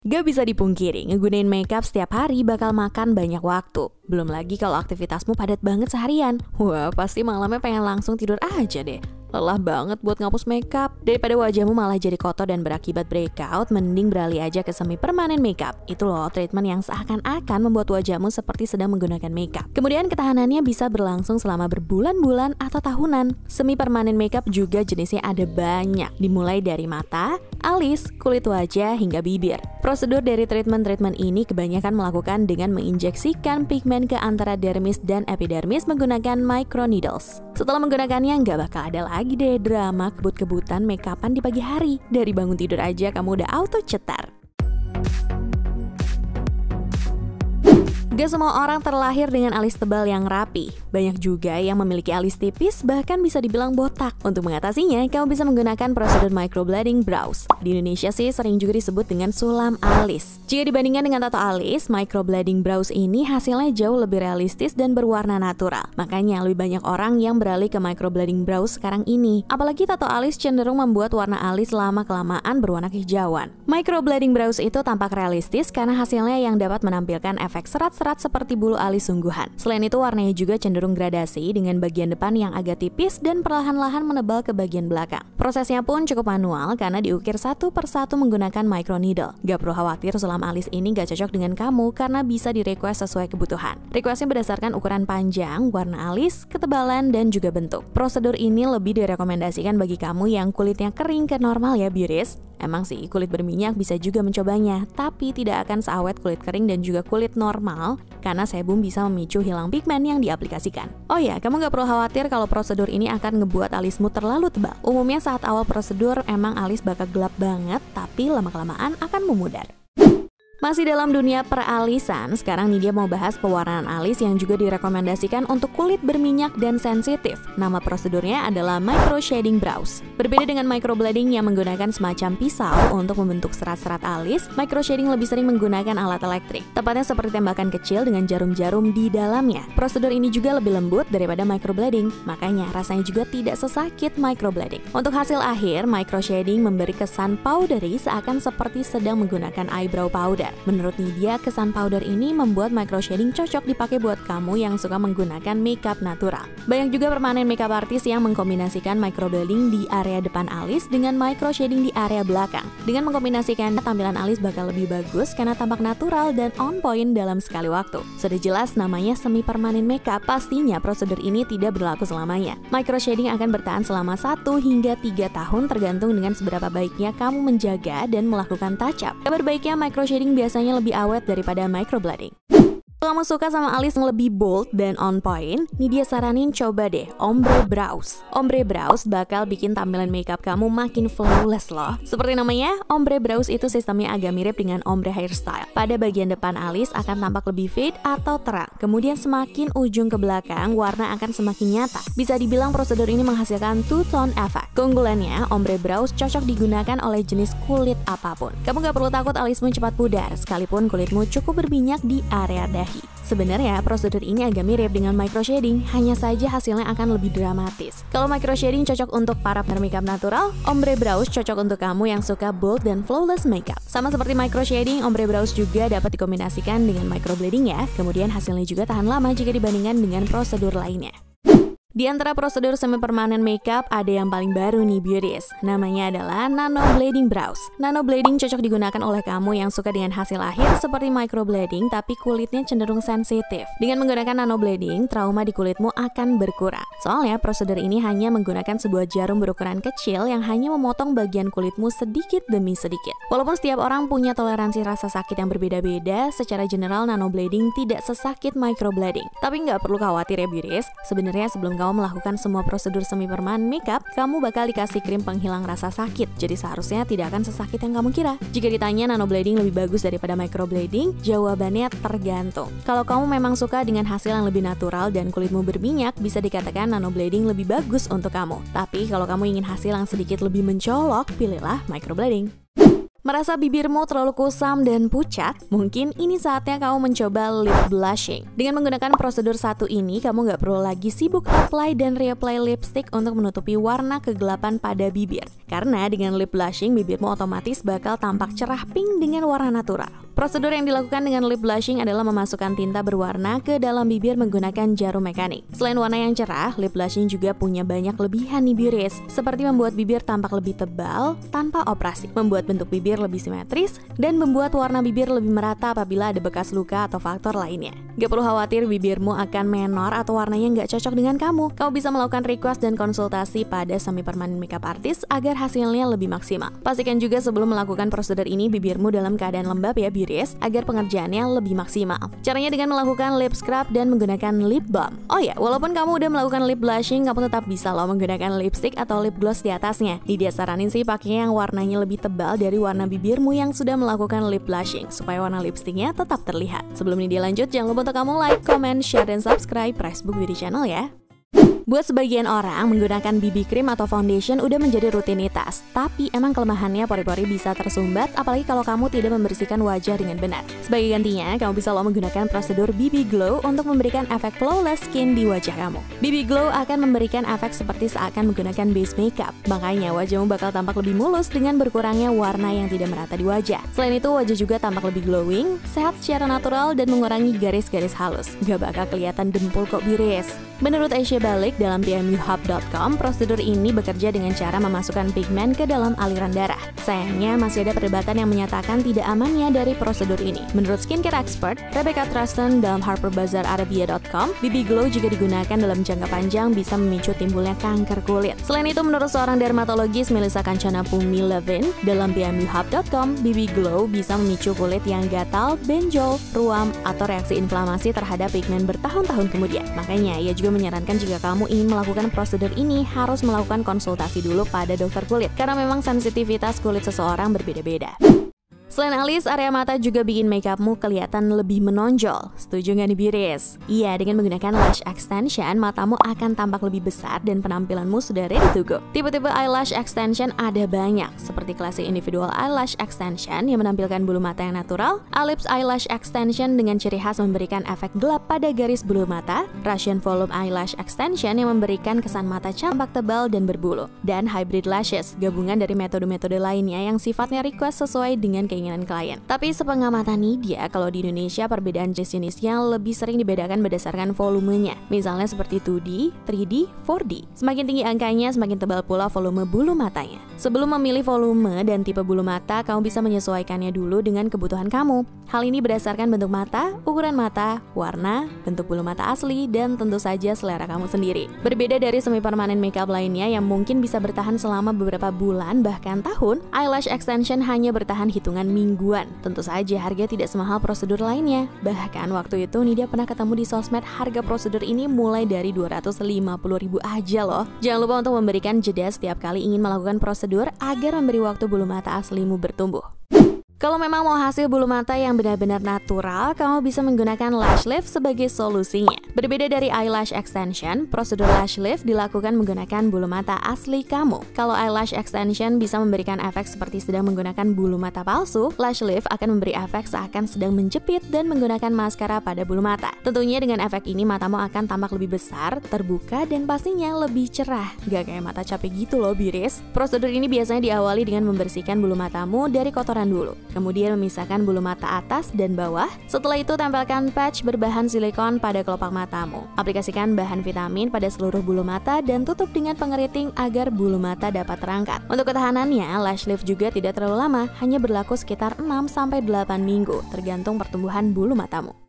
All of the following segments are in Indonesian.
Gak bisa dipungkiri, ngegunain makeup setiap hari bakal makan banyak waktu. Belum lagi kalau aktivitasmu padat banget seharian. Wah, pasti malamnya pengen langsung tidur aja deh. Lelah banget buat ngapus makeup. Daripada wajahmu malah jadi kotor dan berakibat breakout, mending beralih aja ke semi permanen makeup. Itu loh treatment yang seakan-akan membuat wajahmu seperti sedang menggunakan makeup. Kemudian ketahanannya bisa berlangsung selama berbulan-bulan atau tahunan. Semi permanen makeup juga jenisnya ada banyak, dimulai dari mata, alis, kulit wajah, hingga bibir. Prosedur dari treatment ini kebanyakan melakukan dengan menginjeksikan pigmen ke antara dermis dan epidermis menggunakan microneedles. Setelah menggunakannya, nggak bakal ada lagi deh drama kebut-kebutan makeupan di pagi hari. Dari bangun tidur aja kamu udah auto cetar. Gak semua orang terlahir dengan alis tebal yang rapi. Banyak juga yang memiliki alis tipis, bahkan bisa dibilang botak. Untuk mengatasinya, kamu bisa menggunakan prosedur microblading brows. Di Indonesia sih sering juga disebut dengan sulam alis. Jika dibandingkan dengan tato alis, microblading brows ini hasilnya jauh lebih realistis dan berwarna natural. Makanya lebih banyak orang yang beralih ke microblading brows sekarang ini. Apalagi tato alis cenderung membuat warna alis lama-kelamaan berwarna kehijauan. Microblading brows itu tampak realistis karena hasilnya yang dapat menampilkan efek serat-serat seperti bulu alis sungguhan. Selain itu, warnanya juga cenderung gradasi dengan bagian depan yang agak tipis dan perlahan-lahan menebal ke bagian belakang. Prosesnya pun cukup manual karena diukir satu persatu menggunakan microneedle. Gak perlu khawatir sulam alis ini gak cocok dengan kamu karena bisa di-request sesuai kebutuhan. Requestnya berdasarkan ukuran panjang, warna alis, ketebalan, dan juga bentuk. Prosedur ini lebih direkomendasikan bagi kamu yang kulitnya kering ke normal ya, beauties. Emang sih, kulit berminyak bisa juga mencobanya, tapi tidak akan seawet kulit kering dan juga kulit normal karena sebum bisa memicu hilang pigmen yang diaplikasikan. Oh ya, kamu gak perlu khawatir kalau prosedur ini akan ngebuat alismu terlalu tebal. Umumnya saat awal prosedur emang alis bakal gelap banget, tapi lama-kelamaan akan memudar. Masih dalam dunia peralisan, sekarang nih dia mau bahas pewarnaan alis yang juga direkomendasikan untuk kulit berminyak dan sensitif. Nama prosedurnya adalah micro shading brows. Berbeda dengan microblading yang menggunakan semacam pisau untuk membentuk serat-serat alis, micro shading lebih sering menggunakan alat elektrik. Tepatnya seperti tembakan kecil dengan jarum-jarum di dalamnya. Prosedur ini juga lebih lembut daripada microblading, makanya rasanya juga tidak sesakit microblading. Untuk hasil akhir, micro shading memberi kesan powdery seakan seperti sedang menggunakan eyebrow powder. Menurut Nidia, kesan powder ini membuat micro shading cocok dipakai buat kamu yang suka menggunakan makeup natural. Banyak juga permanen makeup artist yang mengkombinasikan microblading di area depan alis dengan micro shading di area belakang. Dengan mengkombinasikan, tampilan alis bakal lebih bagus karena tampak natural dan on point dalam sekali waktu. Sudah jelas namanya semi permanen makeup, pastinya prosedur ini tidak berlaku selamanya. Micro shading akan bertahan selama 1 hingga 3 tahun tergantung dengan seberapa baiknya kamu menjaga dan melakukan touch up. Kabar baiknya micro shading biasanya lebih awet daripada microblading. Kalau kamu suka sama alis yang lebih bold dan on point, nih dia saranin coba deh ombre brows. Ombre brows bakal bikin tampilan makeup kamu makin flawless loh. Seperti namanya, ombre brows itu sistemnya agak mirip dengan ombre hairstyle. Pada bagian depan alis akan tampak lebih fade atau terang. Kemudian semakin ujung ke belakang, warna akan semakin nyata. Bisa dibilang prosedur ini menghasilkan two-tone effect. Keunggulannya, ombre brows cocok digunakan oleh jenis kulit apapun. Kamu gak perlu takut alismu cepat pudar, sekalipun kulitmu cukup berminyak di area dahi. Sebenarnya prosedur ini agak mirip dengan micro shading, hanya saja hasilnya akan lebih dramatis. Kalau micro shading cocok untuk para makeup natural, ombre brows cocok untuk kamu yang suka bold dan flawless makeup. Sama seperti micro shading, ombre brows juga dapat dikombinasikan dengan microblading ya. Kemudian hasilnya juga tahan lama jika dibandingkan dengan prosedur lainnya. Di antara prosedur semi permanen makeup ada yang paling baru nih beauties. Namanya adalah nano blading brows. Nano blading cocok digunakan oleh kamu yang suka dengan hasil akhir seperti microblading tapi kulitnya cenderung sensitif. Dengan menggunakan nano blading, trauma di kulitmu akan berkurang. Soalnya prosedur ini hanya menggunakan sebuah jarum berukuran kecil yang hanya memotong bagian kulitmu sedikit demi sedikit. Walaupun setiap orang punya toleransi rasa sakit yang berbeda-beda, secara general nano blading tidak sesakit microblading. Tapi nggak perlu khawatir ya beauties. Sebenarnya sebelum kamu melakukan semua prosedur semi permanen makeup, kamu bakal dikasih krim penghilang rasa sakit. Jadi seharusnya tidak akan sesakit yang kamu kira. Jika ditanya nanoblading lebih bagus daripada microblading, jawabannya tergantung. Kalau kamu memang suka dengan hasil yang lebih natural dan kulitmu berminyak, bisa dikatakan nanoblading lebih bagus untuk kamu. Tapi kalau kamu ingin hasil yang sedikit lebih mencolok, pilihlah microblading. Merasa bibirmu terlalu kusam dan pucat? Mungkin ini saatnya kamu mencoba lip blushing. Dengan menggunakan prosedur satu ini, kamu nggak perlu lagi sibuk apply dan reapply lipstick untuk menutupi warna kegelapan pada bibir. Karena dengan lip blushing, bibirmu otomatis bakal tampak cerah pink dengan warna natural. Prosedur yang dilakukan dengan lip blushing adalah memasukkan tinta berwarna ke dalam bibir menggunakan jarum mekanik. Selain warna yang cerah, lip blushing juga punya banyak lebihan nih biris, seperti membuat bibir tampak lebih tebal tanpa operasi, membuat bentuk bibir lebih simetris, dan membuat warna bibir lebih merata apabila ada bekas luka atau faktor lainnya. Gak perlu khawatir bibirmu akan menor atau warnanya nggak cocok dengan kamu. Kamu bisa melakukan request dan konsultasi pada semi permanent makeup artist agar hasilnya lebih maksimal. Pastikan juga sebelum melakukan prosedur ini bibirmu dalam keadaan lembab ya biris, agar pengerjaannya lebih maksimal. Caranya dengan melakukan lip scrub dan menggunakan lip balm. Oh ya, walaupun kamu udah melakukan lip blushing, kamu tetap bisa loh menggunakan lipstick atau lip gloss di atasnya. Dia saranin sih pakai yang warnanya lebih tebal dari warna bibirmu yang sudah melakukan lip blushing, supaya warna lipsticknya tetap terlihat. Sebelum ini lanjut, jangan lupa untuk kamu like, comment, share, dan subscribe Pressbook Beauty Channel ya. Buat sebagian orang, menggunakan BB cream atau foundation udah menjadi rutinitas. Tapi emang kelemahannya pori-pori bisa tersumbat, apalagi kalau kamu tidak membersihkan wajah dengan benar. Sebagai gantinya, kamu bisa loh menggunakan prosedur BB Glow untuk memberikan efek flawless skin di wajah kamu. BB Glow akan memberikan efek seperti seakan menggunakan base makeup. Makanya wajahmu bakal tampak lebih mulus dengan berkurangnya warna yang tidak merata di wajah. Selain itu, wajah juga tampak lebih glowing, sehat secara natural, dan mengurangi garis-garis halus. Gak bakal kelihatan dempul kok biris. Menurut Asia Balik dalam PMUhub.com, prosedur ini bekerja dengan cara memasukkan pigmen ke dalam aliran darah. Sayangnya masih ada perdebatan yang menyatakan tidak amannya dari prosedur ini. Menurut skincare expert Rebecca Truston dalam HarperBazaarArabia.com, BB Glow jika digunakan dalam jangka panjang bisa memicu timbulnya kanker kulit. Selain itu, menurut seorang dermatologis Melissa Kancana Pumi Levin dalam PMUhub.com, BB Glow bisa memicu kulit yang gatal, benjol, ruam, atau reaksi inflamasi terhadap pigmen bertahun-tahun kemudian. Makanya ia juga menyarankan jika kamu ingin melakukan prosedur ini harus melakukan konsultasi dulu pada dokter kulit karena memang sensitivitas kulit seseorang berbeda-beda. Selain alis, area mata juga bikin makeupmu kelihatan lebih menonjol. Setuju nggak nih biris? Iya, dengan menggunakan lash extension, matamu akan tampak lebih besar dan penampilanmu sudah ready to go. Tipe-tipe eyelash extension ada banyak, seperti classic individual eyelash extension yang menampilkan bulu mata yang natural, ellipse eyelash extension dengan ciri khas memberikan efek gelap pada garis bulu mata, Russian volume eyelash extension yang memberikan kesan mata campak tebal dan berbulu, dan hybrid lashes, gabungan dari metode-metode lainnya yang sifatnya request sesuai dengan keinginan klien. Tapi sepengamatan Nidia, kalau di Indonesia perbedaan jenisnya lebih sering dibedakan berdasarkan volumenya. Misalnya seperti 2D, 3D, 4D. Semakin tinggi angkanya, semakin tebal pula volume bulu matanya. Sebelum memilih volume dan tipe bulu mata, kamu bisa menyesuaikannya dulu dengan kebutuhan kamu. Hal ini berdasarkan bentuk mata, ukuran mata, warna, bentuk bulu mata asli, dan tentu saja selera kamu sendiri. Berbeda dari semi permanent makeup lainnya yang mungkin bisa bertahan selama beberapa bulan bahkan tahun, eyelash extension hanya bertahan hitungan mingguan. Tentu saja harga tidak semahal prosedur lainnya. Bahkan waktu itu Nidia pernah ketemu di sosmed harga prosedur ini mulai dari 250.000 aja loh. Jangan lupa untuk memberikan jeda setiap kali ingin melakukan prosedur agar memberi waktu bulu mata aslimu bertumbuh. Kalau memang mau hasil bulu mata yang benar-benar natural, kamu bisa menggunakan lash lift sebagai solusinya. Berbeda dari eyelash extension, prosedur lash lift dilakukan menggunakan bulu mata asli kamu. Kalau eyelash extension bisa memberikan efek seperti sedang menggunakan bulu mata palsu, lash lift akan memberi efek seakan sedang menjepit dan menggunakan maskara pada bulu mata. Tentunya dengan efek ini matamu akan tampak lebih besar, terbuka, dan pastinya lebih cerah. Gak kayak mata capek gitu loh biris. Prosedur ini biasanya diawali dengan membersihkan bulu matamu dari kotoran dulu. Kemudian memisahkan bulu mata atas dan bawah. Setelah itu tempelkan patch berbahan silikon pada kelopak matamu. Aplikasikan bahan vitamin pada seluruh bulu mata dan tutup dengan pengeriting agar bulu mata dapat terangkat. Untuk ketahanannya, lash lift juga tidak terlalu lama, hanya berlaku sekitar 6-8 minggu, tergantung pertumbuhan bulu matamu.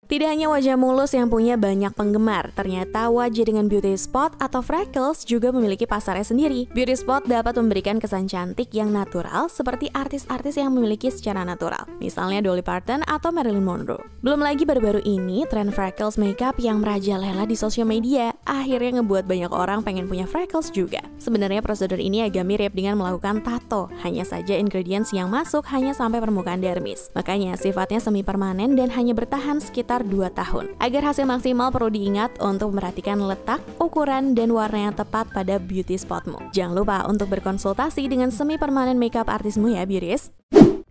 Tidak hanya wajah mulus yang punya banyak penggemar, ternyata wajah dengan beauty spot atau freckles juga memiliki pasarnya sendiri. Beauty spot dapat memberikan kesan cantik yang natural seperti artis-artis yang memiliki secara natural, misalnya Dolly Parton atau Marilyn Monroe. Belum lagi baru-baru ini, tren freckles makeup yang merajalela di sosial media akhirnya ngebuat banyak orang pengen punya freckles juga. Sebenarnya prosedur ini agak mirip dengan melakukan tato, hanya saja ingredients yang masuk hanya sampai permukaan dermis. Makanya sifatnya semi permanen dan hanya bertahan sekitar sekitar 2 tahun. Agar hasil maksimal perlu diingat untuk memperhatikan letak, ukuran, dan warna yang tepat pada beauty spotmu. Jangan lupa untuk berkonsultasi dengan semi permanen makeup artismu ya, beauties.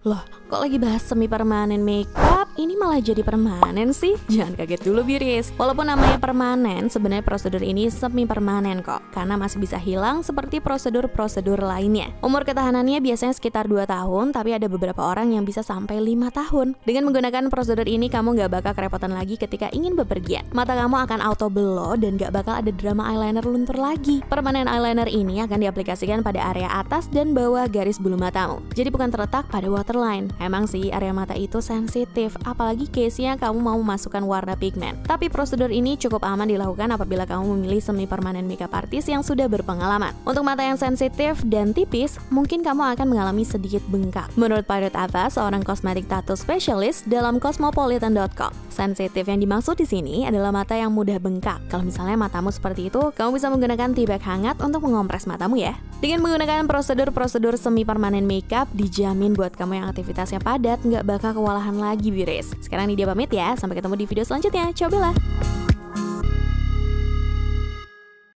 Loh, kok lagi bahas semi permanen makeup? Ini malah jadi permanen sih? Jangan kaget dulu, beauties. Walaupun namanya permanen, sebenarnya prosedur ini semi permanen kok, karena masih bisa hilang seperti prosedur-prosedur lainnya. Umur ketahanannya biasanya sekitar 2 tahun, tapi ada beberapa orang yang bisa sampai 5 tahun. Dengan menggunakan prosedur ini, kamu gak bakal kerepotan lagi ketika ingin bepergian. Mata kamu akan auto belo dan gak bakal ada drama eyeliner luntur lagi. Permanen eyeliner ini akan diaplikasikan pada area atas dan bawah garis bulu matamu. Jadi bukan terletak pada waterline. Emang sih area mata itu sensitif, apalagi case-nya kamu mau memasukkan warna pigmen. Tapi prosedur ini cukup aman dilakukan apabila kamu memilih semi permanen makeup artist yang sudah berpengalaman. Untuk mata yang sensitif dan tipis, mungkin kamu akan mengalami sedikit bengkak. Menurut Pirate Ava, seorang kosmetik tattoo specialist dalam Cosmopolitan.com, sensitif yang dimaksud di sini adalah mata yang mudah bengkak. Kalau misalnya matamu seperti itu, kamu bisa menggunakan tea bag hangat untuk mengompres matamu ya. Dengan menggunakan prosedur-prosedur semi permanen makeup, dijamin buat kamu yang aktivitasnya padat nggak bakal kewalahan lagi, beauties. Sekarang Nidia pamit ya, sampai ketemu di video selanjutnya. Cobalah.